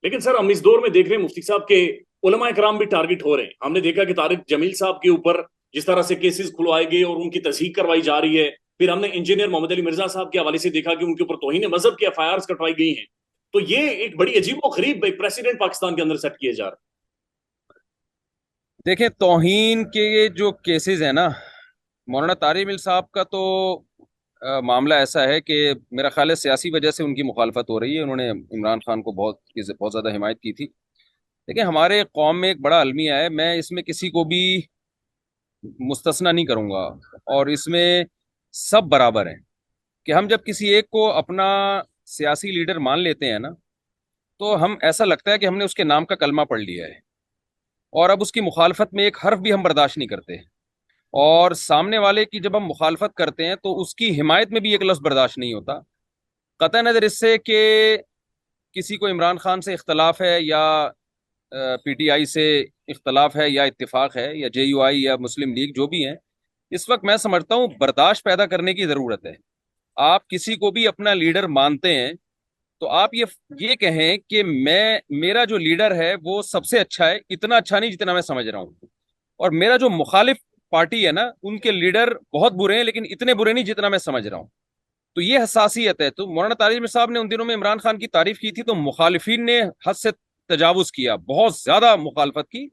लेकिन सर हम इस दौर में देख रहे हैं मुफ्ती साहब के उलमा कराम भी टारगेट हो रहे हैं। हमने देखा कि तारिक जमील साहब के ऊपर जिस तरह से केसेस खुलवाए गए और उनकी तस्दीक करवाई जा रही है। फिर हमने इंजीनियर मोहम्मद अली मिर्जा साहब के हवाले से देखा कि उनके ऊपर तौहीन मजहब की एफआईआर कटवाई गई हैं। तो ये एक बड़ी अजीब व गरीब एक प्रेसिडेंट पाकिस्तान के अंदर सेट किए जा रहे देखें, तौहीन के जो केसेस हैं ना, मौलाना तारिक मिल साहब का तो मामला ऐसा है कि मेरा ख्याल है सियासी वजह से उनकी मुखालफत हो रही है। उन्होंने इमरान खान को बहुत ज़्यादा हिमायत की थी। देखिए, हमारे कौम में एक बड़ा अलमिया है, मैं इसमें किसी को भी मुस्तस्ना नहीं करूंगा, और इसमें सब बराबर हैं कि हम जब किसी एक को अपना सियासी लीडर मान लेते हैं ना, तो हम ऐसा लगता है कि हमने उसके नाम का कलमा पढ़ लिया है, और अब उसकी मुखालफत में एक हर्फ भी हम बर्दाश्त नहीं करते। और सामने वाले की जब हम मुखालफत करते हैं तो उसकी हिमायत में भी एक लफ्ज़ बर्दाश्त नहीं होता। कतई नज़र इससे कि किसी को इमरान खान से इख्तलाफ है, या पीटीआई से इख्तलाफ है, या इत्तेफाक है, या जेयूआई या मुस्लिम लीग जो भी है, इस वक्त मैं समझता हूँ बर्दाश्त पैदा करने की ज़रूरत है। आप किसी को भी अपना लीडर मानते हैं तो आप ये कहें कि मैं, मेरा जो लीडर है वो सबसे अच्छा है, इतना अच्छा नहीं जितना मैं समझ रहा हूँ, और मेरा जो मुखालिफ पार्टी है ना, उनके लीडर बहुत बुरे हैं लेकिन इतने बुरे नहीं जितना मैं समझ रहा हूँ। तो ये हसासियत है। तो मौलाना तारिक साहब ने उन दिनों में इमरान खान की तारीफ की थी, तो मुखालिफिन ने हद से तजावुज किया, बहुत ज्यादा मुखालफत की।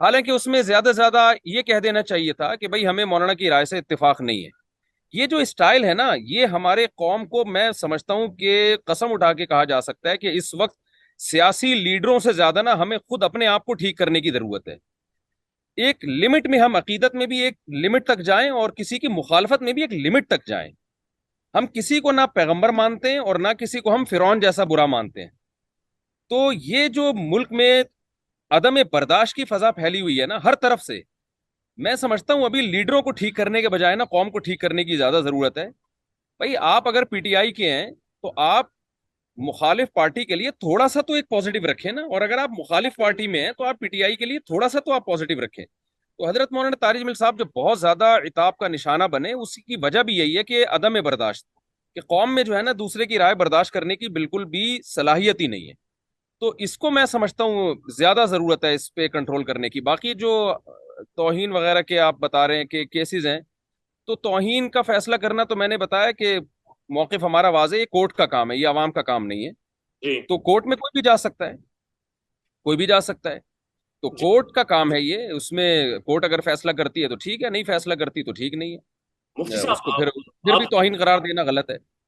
हालांकि उसमें ज्यादा से ज्यादा ये कह देना चाहिए था कि भाई हमें मौलाना की राय से इत्तेफाक नहीं है। ये जो स्टाइल है ना, ये हमारे कौम को, मैं समझता हूं कि कसम उठा के कहा जा सकता है कि इस वक्त सियासी लीडरों से ज्यादा ना हमें खुद अपने आप को ठीक करने की जरूरत है। एक लिमिट में हम अकीदत में भी एक लिमिट तक जाएं, और किसी की मुखालफत में भी एक लिमिट तक जाएं। हम किसी को ना पैगंबर मानते हैं और ना किसी को हम फिरौन जैसा बुरा मानते हैं। तो ये जो मुल्क में अदम बर्दाश्त की फजा फैली हुई है ना हर तरफ से, मैं समझता हूं अभी लीडरों को ठीक करने के बजाय ना कौम को ठीक करने की ज्यादा जरूरत है। भाई आप अगर पीटीआई के हैं तो आप मुखालिफ पार्टी के लिए थोड़ा सा तो एक पॉजिटिव रखें ना, और अगर आप मुखालिफ पार्टी में हैं तो आप पीटीआई के लिए थोड़ा सा तो आप पॉजिटिव रखें। तो हजरत मौलाना तारिक जमील साहब जो बहुत ज्यादा इताब का निशाना बने, उसकी वजह भी यही है कि अदम बर्दाश्त, कि कौम में जो है ना दूसरे की राय बर्दाश्त करने की बिल्कुल भी सलाहियत ही नहीं है। तो इसको मैं समझता हूँ ज्यादा जरूरत है इस पे कंट्रोल करने की। बाकी जो तौहीन वगैरह के आप बता रहे हैं कि केसेस हैं, तो तौहीन का फैसला करना तो मैंने बताया कि मौक़िफ़ हमारा वाज़ेह है, ये कोर्ट का काम है, ये आवाम का काम नहीं है। हैं। तो कोर्ट में कोई भी जा सकता है, कोई भी जा सकता है। तो जी। कोर्ट का काम है ये, उसमें कोर्ट अगर फैसला करती है तो ठीक है, नहीं फैसला करती तो ठीक नहीं मुफ्ती है। साहब उसको फिर आप भी आप तौहीन करार देना गलत है।